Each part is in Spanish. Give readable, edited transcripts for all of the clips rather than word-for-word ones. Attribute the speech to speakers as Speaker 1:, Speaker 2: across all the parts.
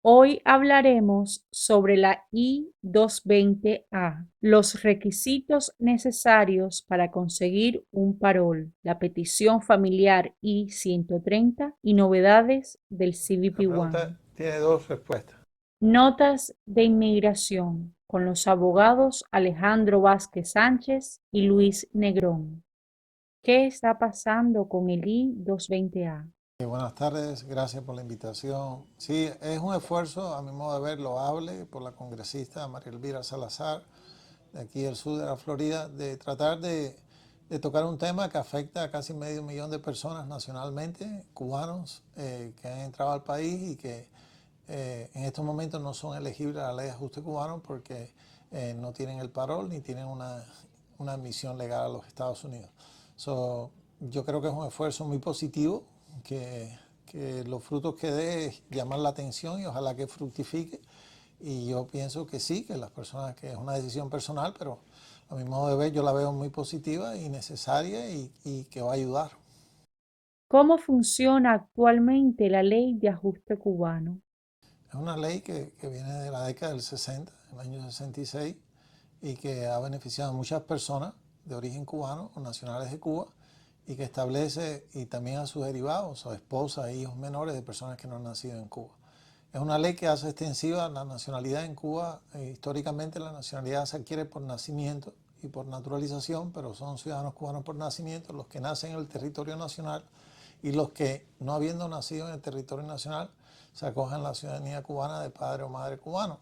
Speaker 1: Hoy hablaremos sobre la I-220A, los requisitos necesarios para conseguir un parol, la petición familiar I-130 y novedades del
Speaker 2: La pregunta
Speaker 1: CBP-1.
Speaker 2: tiene dos respuestas.
Speaker 1: Notas de inmigración con los abogados Alejandro Vázquez Sánchez y Luis Negrón. ¿Qué está pasando con el I-220A?
Speaker 2: Buenas tardes, gracias por la invitación. Sí, es un esfuerzo, a mi modo de ver, loable por la congresista María Elvira Salazar, de aquí del sur de la Florida, de tratar de tocar un tema que afecta a casi medio millón de personas nacionalmente, cubanos, que han entrado al país y que en estos momentos no son elegibles a la ley de ajuste cubano porque no tienen el parol ni tienen una admisión legal a los Estados Unidos. Yo creo que es un esfuerzo muy positivo, que los frutos que dé es llamar la atención y ojalá que fructifique. Y yo pienso que sí, que las personas, que es una decisión personal, pero a mi modo de ver yo la veo muy positiva y necesaria y que va a ayudar.
Speaker 1: ¿Cómo funciona actualmente la ley de ajuste cubano?
Speaker 2: Es una ley que viene de la década del 60, el año 66, y que ha beneficiado a muchas personas de origen cubano o nacionales de Cuba y que establece, y también a sus derivados, o esposas e hijos menores de personas que no han nacido en Cuba. Es una ley que hace extensiva la nacionalidad en Cuba. Históricamente la nacionalidad se adquiere por nacimiento y por naturalización, pero son ciudadanos cubanos por nacimiento los que nacen en el territorio nacional y los que, no habiendo nacido en el territorio nacional, se acogen a la ciudadanía cubana de padre o madre cubano,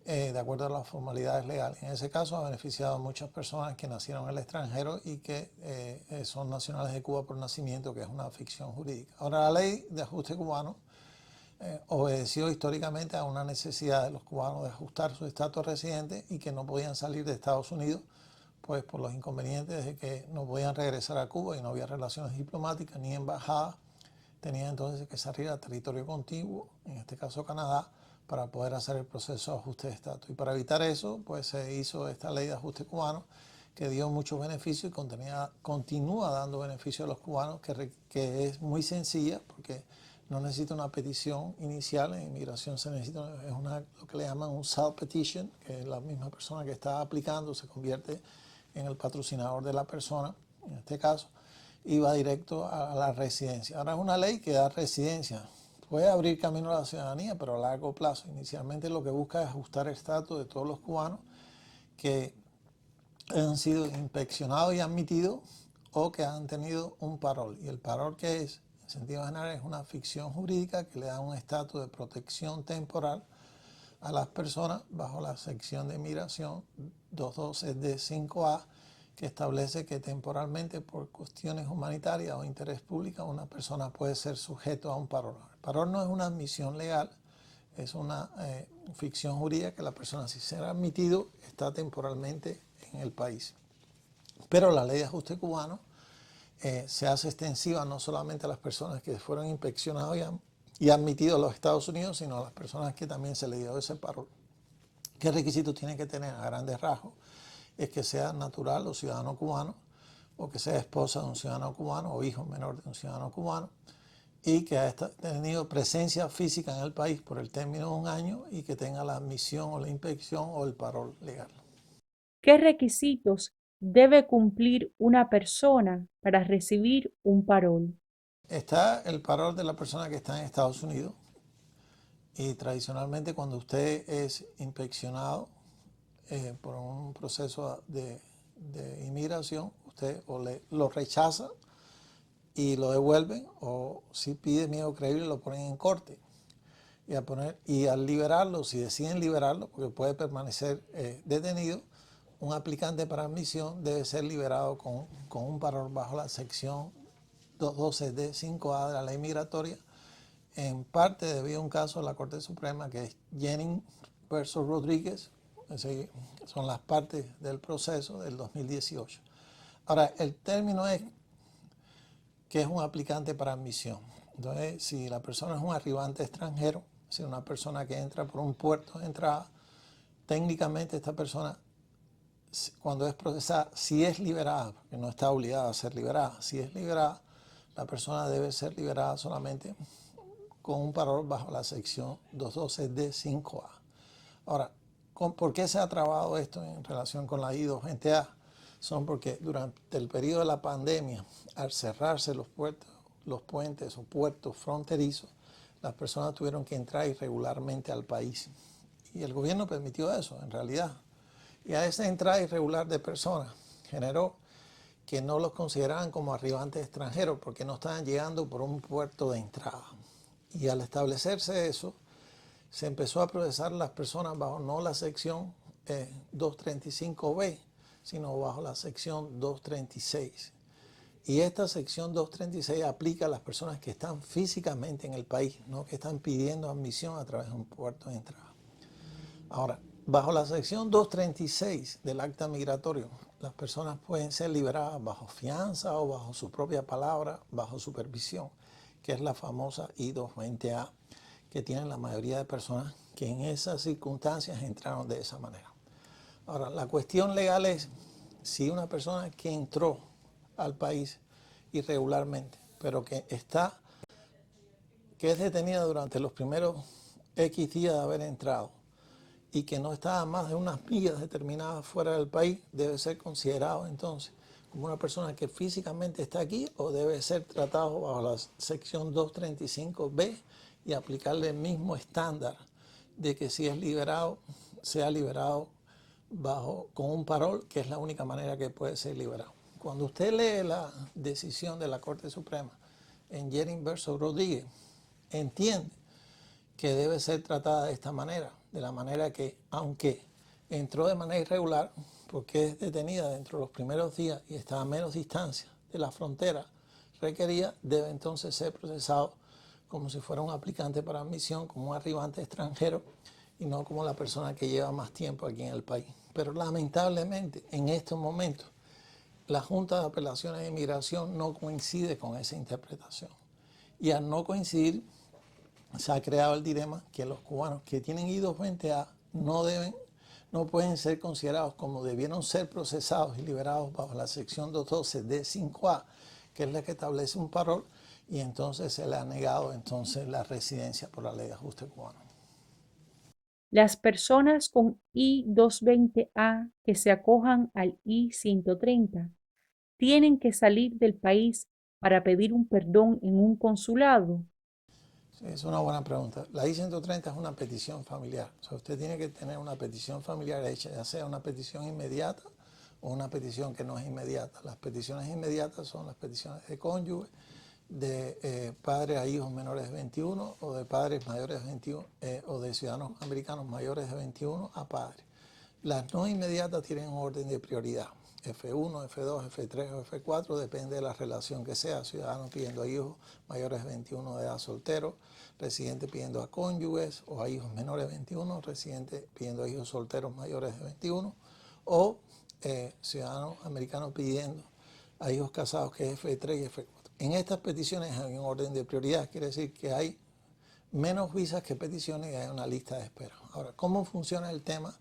Speaker 2: de acuerdo a las formalidades legales. En ese caso ha beneficiado a muchas personas que nacieron en el extranjero y que son nacionales de Cuba por nacimiento, que es una ficción jurídica. Ahora, la ley de ajuste cubano obedeció históricamente a una necesidad de los cubanos de ajustar su estatus residente y que no podían salir de Estados Unidos, pues por los inconvenientes de que no podían regresar a Cuba y no había relaciones diplomáticas ni embajadas. Tenían entonces que salir al territorio contiguo, en este caso Canadá, para poder hacer el proceso de ajuste de estatus. Y para evitar eso, pues se hizo esta ley de ajuste cubano que dio muchos beneficios y continúa dando beneficios a los cubanos, que es muy sencilla porque no necesita una petición inicial. En inmigración se necesita, lo que le llaman un self-petition, que es la misma persona que está aplicando se convierte en el patrocinador de la persona, en este caso, y va directo a la residencia. Ahora es una ley que da residencia. Puede abrir camino a la ciudadanía, pero a largo plazo. Inicialmente lo que busca es ajustar el estatus de todos los cubanos que han sido inspeccionados y admitidos o que han tenido un parol. Y el parol, que es, en sentido general, es una ficción jurídica que le da un estatus de protección temporal a las personas bajo la sección de inmigración 212 de 5A, que establece que temporalmente por cuestiones humanitarias o interés público una persona puede ser sujeto a un parol. El parol no es una admisión legal, es una ficción jurídica que la persona, si será admitido, está temporalmente en el país. Pero la ley de ajuste cubano se hace extensiva no solamente a las personas que fueron inspeccionados y admitidos a los Estados Unidos, sino a las personas que también se le dio ese parol. ¿Qué requisitos tiene que tener a grandes rasgos? Es que sea natural o ciudadano cubano, o que sea esposa de un ciudadano cubano o hijo menor de un ciudadano cubano, y que haya tenido presencia física en el país por el término de un año y que tenga la admisión o la inspección o el parol legal.
Speaker 1: ¿Qué requisitos debe cumplir una persona para recibir un parol?
Speaker 2: Está el parol de la persona que está en Estados Unidos, y tradicionalmente cuando usted es inspeccionado por un proceso de inmigración, usted lo rechaza y lo devuelven, o si pide miedo creíble lo ponen en corte. Y al liberarlo, si deciden liberarlo, porque puede permanecer detenido, un aplicante para admisión debe ser liberado con un parol bajo la sección 212 d 5A de la ley migratoria, en parte debido a un caso de la Corte Suprema que es Jennings versus Rodríguez. Son las partes del proceso del 2018. Ahora, el término es que es un aplicante para admisión. Entonces, si la persona es un arribante extranjero, si una persona que entra por un puerto de entrada, técnicamente esta persona, cuando es procesada, si es liberada, porque no está obligada a ser liberada, si es liberada, la persona debe ser liberada solamente con un parol bajo la sección 212D5A. Ahora, ¿por qué se ha trabado esto en relación con la I-220A? Son porque durante el periodo de la pandemia, al cerrarse los puentes o puertos fronterizos, las personas tuvieron que entrar irregularmente al país. Y el gobierno permitió eso, en realidad. Y a esa entrada irregular de personas generó que no los consideraban como arribantes extranjeros porque no estaban llegando por un puerto de entrada. Y al establecerse eso, se empezó a procesar las personas bajo no la sección 235B, sino bajo la sección 236. Y esta sección 236 aplica a las personas que están físicamente en el país, no que están pidiendo admisión a través de un puerto de entrada. Ahora, bajo la sección 236 del acta migratorio, las personas pueden ser liberadas bajo fianza o bajo su propia palabra, bajo supervisión, que es la famosa I-220A, que tienen la mayoría de personas que en esas circunstancias entraron de esa manera. Ahora, la cuestión legal es si una persona que entró al país irregularmente, pero que es detenida durante los primeros X días de haber entrado y que no está a más de unas millas determinadas fuera del país, debe ser considerado entonces como una persona que físicamente está aquí o debe ser tratado bajo la sección 235B y aplicarle el mismo estándar de que si es liberado, sea liberado con un parol, que es la única manera que puede ser liberado. Cuando usted lee la decisión de la Corte Suprema en Jering versus Rodríguez, entiende que debe ser tratada de esta manera, de la manera que, aunque entró de manera irregular, porque es detenida dentro de los primeros días y está a menos distancia de la frontera requerida, debe entonces ser procesado como si fuera un aplicante para admisión, como un arribante extranjero, y no como la persona que lleva más tiempo aquí en el país. Pero lamentablemente, en estos momentos, la Junta de Apelaciones de Inmigración no coincide con esa interpretación. Y al no coincidir, se ha creado el dilema que los cubanos que tienen I-220A no pueden ser considerados como debieron ser procesados y liberados bajo la sección 212D5A, que es la que establece un parol, y entonces se le ha negado entonces la residencia por la ley de ajuste cubano.
Speaker 1: Las personas con I-220A que se acojan al I-130 tienen que salir del país para pedir un perdón en un consulado.
Speaker 2: Sí, es una buena pregunta. La I-130 es una petición familiar. O sea, usted tiene que tener una petición familiar hecha, ya sea una petición inmediata o una petición que no es inmediata. Las peticiones inmediatas son las peticiones de cónyuge, de padres a hijos menores de 21 o de padres mayores de 21 o de ciudadanos americanos mayores de 21 a padres. Las no inmediatas tienen un orden de prioridad. F1, F2, F3 o F4, depende de la relación que sea. Ciudadanos pidiendo a hijos mayores de 21 de edad solteros, residente pidiendo a cónyuges o a hijos menores de 21, residente pidiendo a hijos solteros mayores de 21, o ciudadanos americanos pidiendo a hijos casados, que es F3 y F4. En estas peticiones hay un orden de prioridad, quiere decir que hay menos visas que peticiones y hay una lista de espera. Ahora, ¿cómo funciona el tema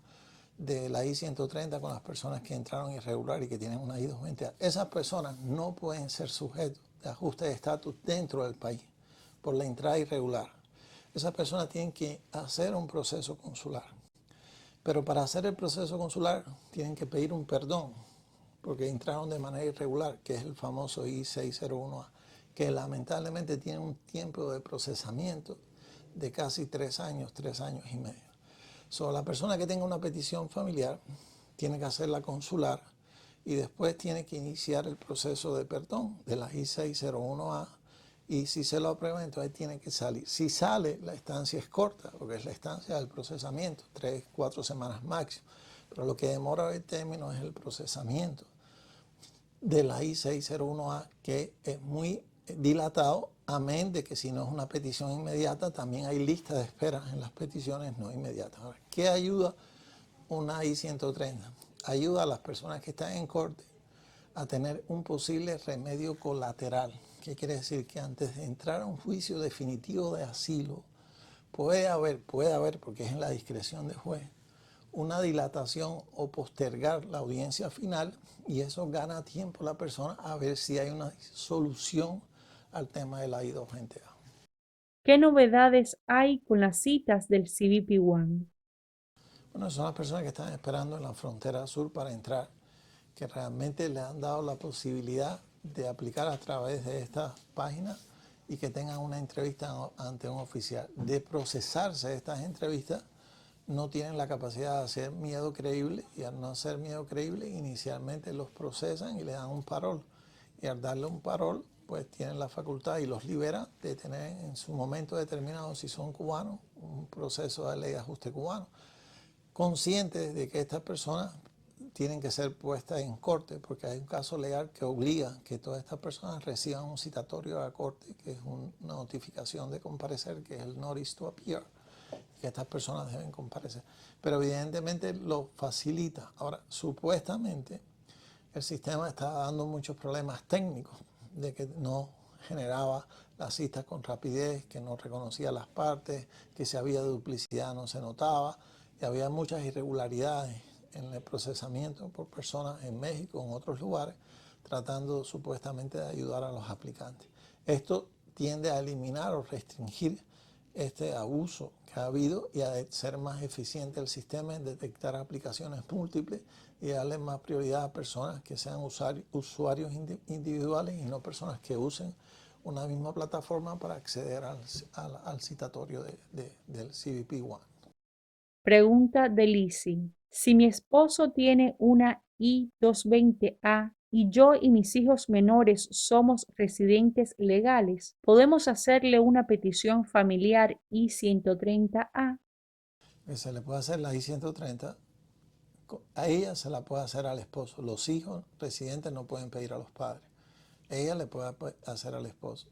Speaker 2: de la I-130 con las personas que entraron irregular y que tienen una I-220A? Esas personas no pueden ser sujetos de ajuste de estatus dentro del país por la entrada irregular. Esas personas tienen que hacer un proceso consular. Pero para hacer el proceso consular tienen que pedir un perdón porque entraron de manera irregular, que es el famoso I-601A, que lamentablemente tiene un tiempo de procesamiento de casi 3 años y medio. La persona que tenga una petición familiar tiene que hacerla consular y después tiene que iniciar el proceso de perdón de la I-601A, y si se lo aprueba, entonces tiene que salir. Si sale, la estancia es corta, porque es la estancia del procesamiento, 3, 4 semanas máximo, pero lo que demora el término es el procesamiento de la I-601A, que es muy dilatado, amén de que si no es una petición inmediata, también hay lista de espera en las peticiones no inmediatas. Ahora, ¿qué ayuda una I-130? Ayuda a las personas que están en corte a tener un posible remedio colateral. ¿Qué quiere decir? Que antes de entrar a un juicio definitivo de asilo, puede haber, porque es en la discreción del juez, una dilatación o postergar la audiencia final, y eso gana tiempo a la persona a ver si hay una solución al tema de la I-220A.
Speaker 1: ¿Qué novedades hay con las citas del CBP One?
Speaker 2: Bueno, son las personas que están esperando en la frontera sur para entrar, que realmente le han dado la posibilidad de aplicar a través de estas páginas y que tengan una entrevista ante un oficial. De procesarse estas entrevistas, no tienen la capacidad de hacer miedo creíble, y al no ser miedo creíble, inicialmente los procesan y le dan un parol. Y al darle un parol, pues tienen la facultad y los libera de tener en su momento determinado, si son cubanos, un proceso de ley de ajuste cubano, conscientes de que estas personas tienen que ser puestas en corte, porque hay un caso legal que obliga que todas estas personas reciban un citatorio a la corte, que es una notificación de comparecer, que es el notice to appear, que estas personas deben comparecer. Pero evidentemente lo facilita. Ahora, supuestamente, el sistema está dando muchos problemas técnicos, de que no generaba las citas con rapidez, que no reconocía las partes, que si había duplicidad no se notaba, y había muchas irregularidades en el procesamiento por personas en México, en otros lugares, tratando supuestamente de ayudar a los aplicantes. Esto tiende a eliminar o restringir este abuso que ha habido y a ser más eficiente el sistema en detectar aplicaciones múltiples y darle más prioridad a personas que sean usuarios individuales y no personas que usen una misma plataforma para acceder al citatorio del CBP One.
Speaker 1: Pregunta de Lizzie. Si mi esposo tiene una I-220A y yo y mis hijos menores somos residentes legales, ¿podemos hacerle una petición familiar I-130A?
Speaker 2: Se le puede hacer la I-130, a ella se la puede hacer al esposo. Los hijos residentes no pueden pedir a los padres. Ella le puede hacer al esposo.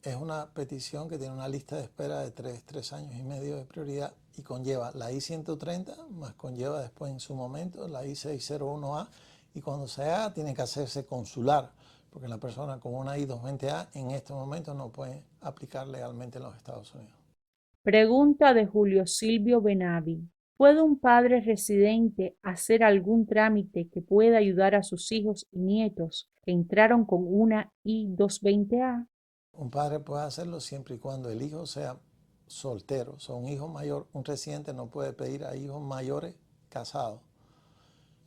Speaker 2: Es una petición que tiene una lista de espera de 3 años y medio de prioridad y conlleva la I-130, más conlleva después en su momento la I-601A, y cuando se haga tiene que hacerse consular, porque la persona con una I-220A en este momento no puede aplicar legalmente en los Estados Unidos.
Speaker 1: Pregunta de Julio Silvio Benavi. ¿Puede un padre residente hacer algún trámite que pueda ayudar a sus hijos y nietos que entraron con una I-220A?
Speaker 2: Un padre puede hacerlo siempre y cuando el hijo sea soltero. O sea, un hijo mayor, un residente no puede pedir a hijos mayores casados.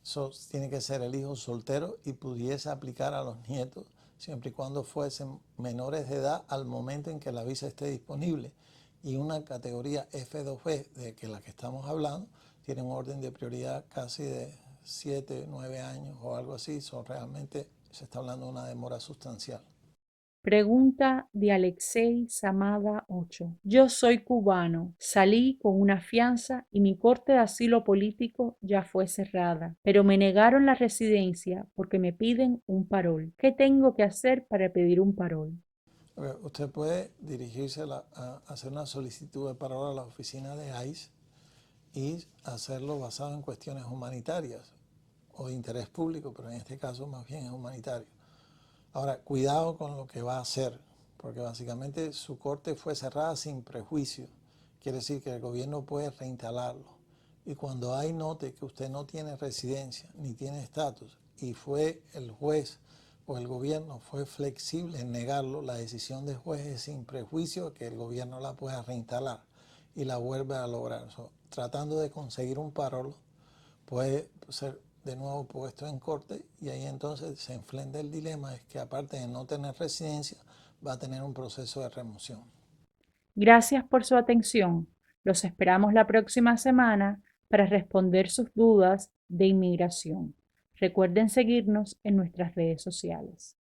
Speaker 2: Eso tiene que ser el hijo soltero y pudiese aplicar a los nietos siempre y cuando fuesen menores de edad al momento en que la visa esté disponible. Y una categoría F2B, de que la que estamos hablando, tiene un orden de prioridad casi de 7, 9 años o algo así. Realmente se está hablando de una demora sustancial.
Speaker 1: Pregunta de Alexei Samada 8. Yo soy cubano, salí con una fianza y mi corte de asilo político ya fue cerrada, pero me negaron la residencia porque me piden un parol. ¿Qué tengo que hacer para pedir un parol?
Speaker 2: Usted puede dirigirse a hacer una solicitud de parol a la oficina de ICE y hacerlo basado en cuestiones humanitarias o de interés público, pero en este caso más bien es humanitario. Ahora, cuidado con lo que va a hacer, porque básicamente su corte fue cerrada sin prejuicio. Quiere decir que el gobierno puede reinstalarlo. Y cuando hay note que usted no tiene residencia ni tiene estatus y fue el juez o el gobierno fue flexible en negarlo, la decisión del juez es sin prejuicio que el gobierno la pueda reinstalar y la vuelve a lograr. Tratando de conseguir un parol puede ser de nuevo puesto en corte y ahí entonces se enfrenta el dilema, es que aparte de no tener residencia va a tener un proceso de remoción.
Speaker 1: Gracias por su atención. Los esperamos la próxima semana para responder sus dudas de inmigración. Recuerden seguirnos en nuestras redes sociales.